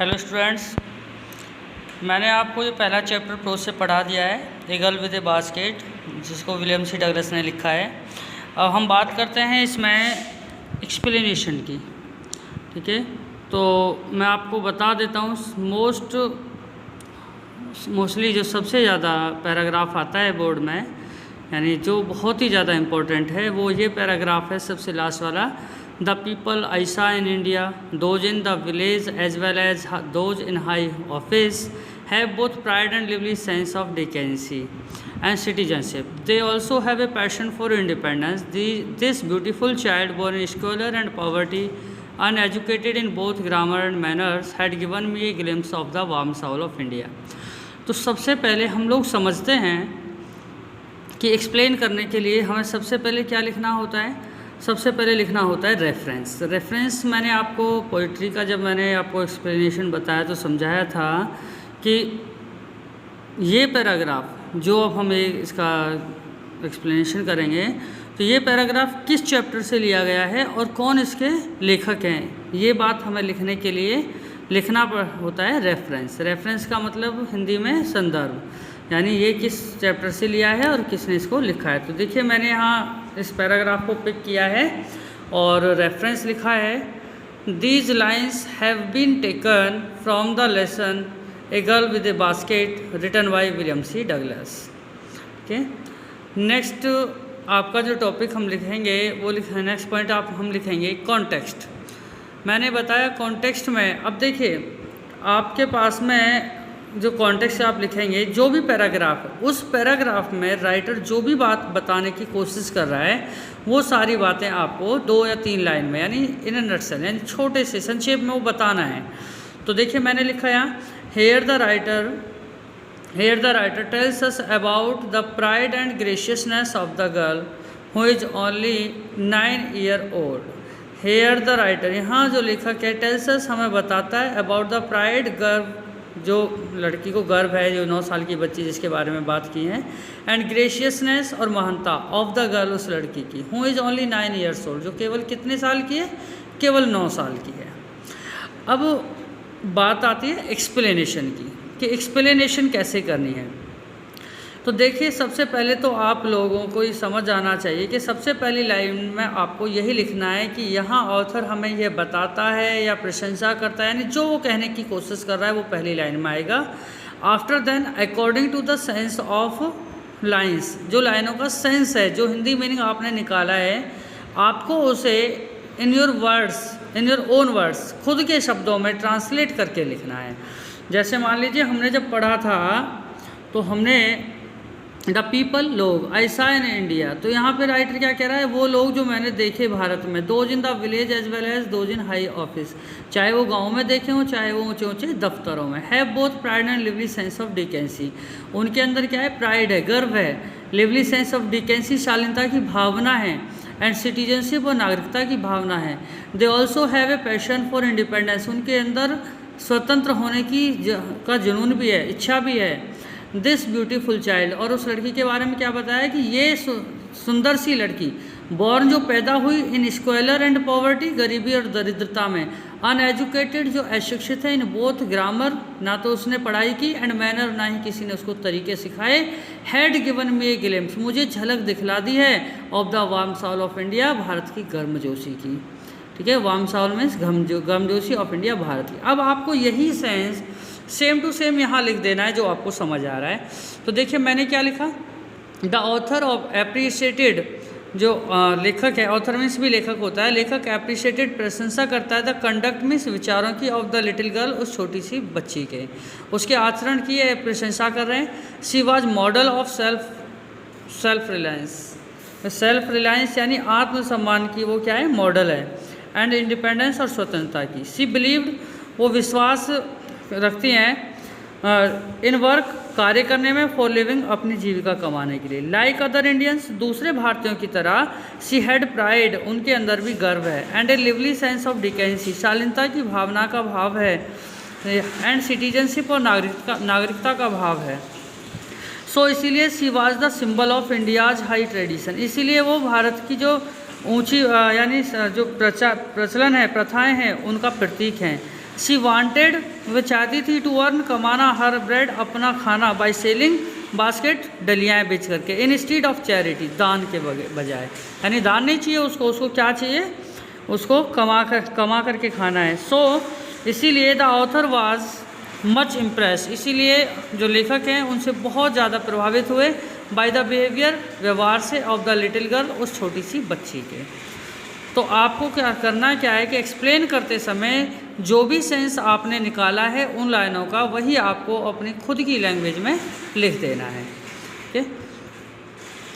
Hello students, मैंने आपको ये पहला चैप्टर प्रोज से पढ़ा दिया है, ए गर्ल विद ए बास्केट, जिसको विलियम सी डगलस ने लिखा है। अब हम बात करते हैं इसमें एक्सप्लेनेशन की। ठीक है, तो मैं आपको बता देता हूँ मोस्टली जो सबसे ज़्यादा पैराग्राफ आता है बोर्ड में, यानी जो बहुत ही ज़्यादा इम्पोर्टेंट है, वो ये पैराग्राफ है सबसे लास्ट वाला। The people I saw in India, those in the village as well as those in high office, have both pride and lively sense of decency and citizenship. They also have a passion for independence. This beautiful child, born in squalor and poverty, uneducated in both grammar and manners, had given me a glimpse of the warm soul of India. तो सबसे पहले हम लोग समझते हैं कि explain करने के लिए हमें सबसे पहले क्या लिखना होता है। सबसे पहले लिखना होता है रेफरेंस। मैंने आपको पोइट्री का जब मैंने आपको एक्सप्लेनेशन बताया तो समझाया था कि ये पैराग्राफ जो अब हम इसका एक्सप्लेनेशन करेंगे, तो ये पैराग्राफ किस चैप्टर से लिया गया है और कौन इसके लेखक हैं, ये बात हमें लिखने के लिए लिखना होता है रेफरेंस का मतलब हिंदी में संदर्भ, यानी ये किस चैप्टर से लिया है और किसने इसको लिखा है। तो देखिए मैंने यहाँ इस पैराग्राफ को पिक किया है और रेफरेंस लिखा है, these lines have been taken from the lesson a girl with a basket written by William C Douglas. Okay, next आपका जो टॉपिक हम लिखेंगे वो नेक्स्ट पॉइंट हम लिखेंगे कॉन्टेक्स्ट। मैंने बताया कॉन्टेक्स्ट में, अब देखिए आपके पास में जो कॉन्टेक्स्ट आप लिखेंगे, जो भी पैराग्राफ है उस पैराग्राफ में राइटर जो भी बात बताने की कोशिश कर रहा है वो सारी बातें आपको 2 या 3 लाइन में, यानी इन अ नटसेल, यानी छोटे से संक्षेप में वो बताना है। तो देखिए मैंने लिखा यहाँ, here the writer tells us about the pride and graciousness of the girl who is only 9 year old. Here the writer, यहाँ जो लेखक है, टेल्स अस हमें बताता है, अबाउट द प्राइड, गर्व, जो लड़की को गर्व है, जो 9 साल की बच्ची जिसके बारे में बात की है, एंड ग्रेशियसनेस और महानता ऑफ द गर्ल, उस लड़की की, who is only 9 years old, जो केवल कितने साल की है, केवल 9 साल की है। अब बात आती है एक्सप्लेनेशन की कि एक्सप्लेनेशन कैसे करनी है। तो देखिए सबसे पहले तो आप लोगों को ये समझ आना चाहिए कि सबसे पहली लाइन में आपको यही लिखना है कि यहाँ ऑथर हमें यह बताता है या प्रशंसा करता है, यानी जो वो कहने की कोशिश कर रहा है वो पहली लाइन में आएगा। After then according to the sense of lines, जो लाइनों का सेंस है, जो हिंदी मीनिंग आपने निकाला है, आपको उसे इन योर ओन वर्ड्स, खुद के शब्दों में ट्रांसलेट करके लिखना है। जैसे मान लीजिए हमने जब पढ़ा था तो हमने द पीपल, लोग, आई सा इन इंडिया, तो यहाँ पे राइटर क्या कह रहा है, वो लोग जो मैंने देखे भारत में, those in the village as well as those in high office, चाहे वो गाँव में देखे हों चाहे वो ऊँचे ऊँचे दफ्तरों में, have both pride and lively sense of decency, उनके अंदर क्या है, प्राइड है, गर्व है, लिवली सेंस ऑफ डिकेंसी, शालीनता की भावना है, एंड सिटीजनशिप और नागरिकता की भावना है। They also have a passion for independence, उनके अंदर स्वतंत्र होने की का जुनून भी है, इच्छा भी है। दिस ब्यूटीफुल चाइल्ड, और उस लड़की के बारे में क्या बताया कि ये सुंदर सी लड़की, बॉर्न, जो पैदा हुई इन स्क्वेलर एंड पॉवर्टी, गरीबी और दरिद्रता में, अनएजुकेटेड, जो अशिक्षित है, इन बोथ ग्रामर, ना तो उसने पढ़ाई की, एंड मैनर, ना ही किसी ने उसको तरीके सिखाए, had given me a glimpse, मुझे झलक दिखला दी है, of the warm Saul of India, Bharat की गर्मजोशी की। ठीक है, वार्म साउल मीन्स गर्मजोशी ऑफ इंडिया, भारत की। अब आपको यही सेंस सेम टू सेम यहाँ लिख देना है जो आपको समझ आ रहा है। तो देखिए मैंने क्या लिखा, द ऑथर ऑफ एप्रिशिएटेड, जो लेखक है, ऑथर मीन्स भी लेखक होता है, लेखक एप्रिशिएटेड, प्रशंसा करता है, द कंडक्ट मीन्स विचारों की, ऑफ द लिटिल गर्ल, उस छोटी सी बच्ची के, उसके आचरण की प्रशंसा कर रहे हैं। She was model of self reliance, यानी आत्मसम्मान की वो क्या है, मॉडल है, एंड इंडिपेंडेंस, और स्वतंत्रता की। शी बिलीव्ड, वो विश्वास रखती हैं इन वर्क, कार्य करने में, फॉर लिविंग, अपनी जीविका कमाने के लिए। लाइक अदर इंडियंस, दूसरे भारतीयों की तरह, सी हैड प्राइड, उनके अंदर भी गर्व है, and a lively sense of decency, शालीनता की भावना का भाव है, एंड सिटीजनशिप, और नागरिकता का भाव है। सो इसीलिए she was the symbol of India's high tradition, इसीलिए वो भारत की जो ऊंची यानी जो प्रचलन है, प्रथाएं हैं, उनका प्रतीक हैं। शी वांटेड, वह चाहती थी, टू अर्न, कमाना, हर ब्रेड, अपना खाना, बाय सेलिंग बास्केट, डलियाएँ बेच करके, इंस्टीड ऑफ चैरिटी, दान के बजाय, यानी दान नहीं चाहिए उसको, उसको क्या चाहिए, उसको कमा करके खाना है। सो इसीलिए the author was much impress, इसीलिए जो लेखक हैं उनसे बहुत ज़्यादा प्रभावित हुए, बाय द बिहेवियर, व्यवहार से, ऑफ द लिटिल गर्ल, उस छोटी सी बच्ची के। तो आपको क्या करना क्या है कि एक्सप्लेन करते समय जो भी सेंस आपने निकाला है उन लाइनों का, वही आपको अपनी खुद की लैंग्वेज में लिख देना है। ठीक है।